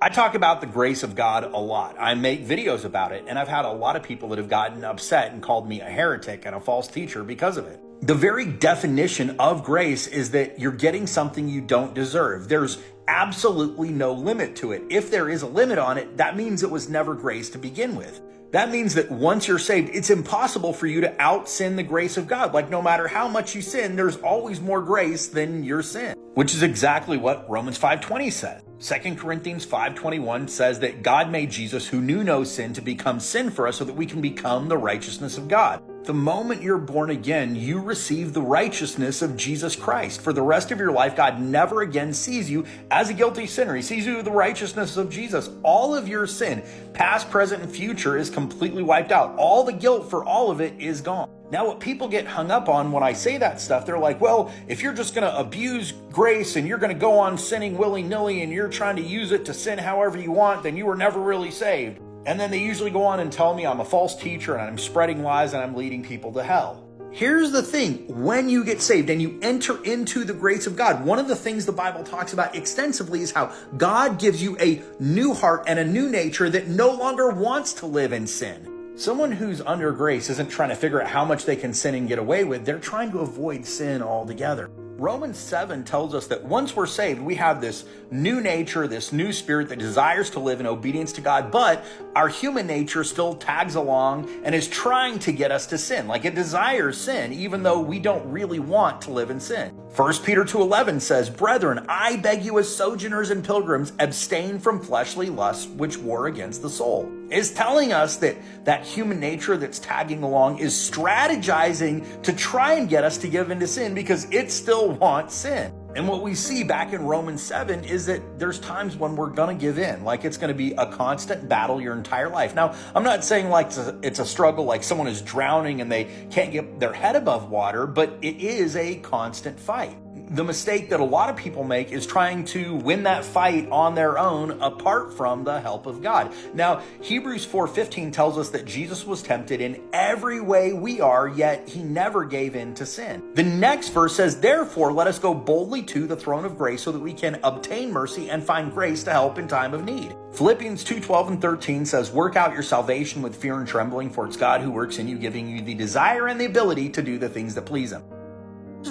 I talk about the grace of God a lot. I make videos about it, and I've had a lot of people that have gotten upset and called me a heretic and a false teacher because of it. The very definition of grace is that you're getting something you don't deserve. There's absolutely no limit to it. If there is a limit on it, that means it was never grace to begin with. That means that once you're saved, it's impossible for you to out-sin the grace of God. Like no matter how much you sin, there's always more grace than your sin, which is exactly what Romans 5:20 says. 2 Corinthians 5:21 says that God made Jesus, who knew no sin, to become sin for us so that we can become the righteousness of God. The moment you're born again, you receive the righteousness of Jesus Christ. For the rest of your life, God never again sees you as a guilty sinner. He sees you with the righteousness of Jesus. All of your sin, past, present, and future, is completely wiped out. All the guilt for all of it is gone. Now, what people get hung up on when I say that stuff, they're like, well, if you're just going to abuse grace and you're going to go on sinning willy-nilly and you're trying to use it to sin however you want, then you were never really saved. And then they usually go on and tell me I'm a false teacher and I'm spreading lies and I'm leading people to hell. Here's the thing. When you get saved and you enter into the grace of God, one of the things the Bible talks about extensively is how God gives you a new heart and a new nature that no longer wants to live in sin. Someone who's under grace isn't trying to figure out how much they can sin and get away with. They're trying to avoid sin altogether. Romans 7 tells us that once we're saved, we have this new nature, this new spirit that desires to live in obedience to God, but our human nature still tags along and is trying to get us to sin. Like it desires sin, even though we don't really want to live in sin. 1 Peter 2:11 says, "Brethren, I beg you as sojourners and pilgrims, abstain from fleshly lusts which war against the soul." Is telling us that that human nature that's tagging along is strategizing to try and get us to give into sin because it still wants sin. And what we see back in Romans 7 is that there's times when we're going to give in, like it's going to be a constant battle your entire life. Now, I'm not saying like it's a struggle like someone is drowning and they can't get their head above water, but it is a constant fight. The mistake that a lot of people make is trying to win that fight on their own apart from the help of God. Now, Hebrews 4:15 tells us that Jesus was tempted in every way we are, yet he never gave in to sin. The next verse says, "Therefore, let us go boldly to the throne of grace so that we can obtain mercy and find grace to help in time of need." Philippians 2:12 and 13 says, "Work out your salvation with fear and trembling, for it's God who works in you, giving you the desire and the ability to do the things that please him."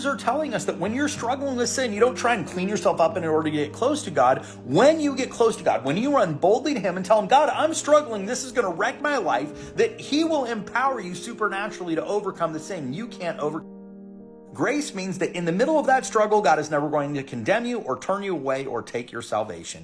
Are telling us that when you're struggling with sin, you don't try and clean yourself up in order to get close to God. When you get close to God, when you run boldly to him and tell him, "God, I'm struggling, this is going to wreck my life," that he will empower you supernaturally to overcome the sin you can't overcome. Grace means that in the middle of that struggle, God is never going to condemn you or turn you away or take your salvation.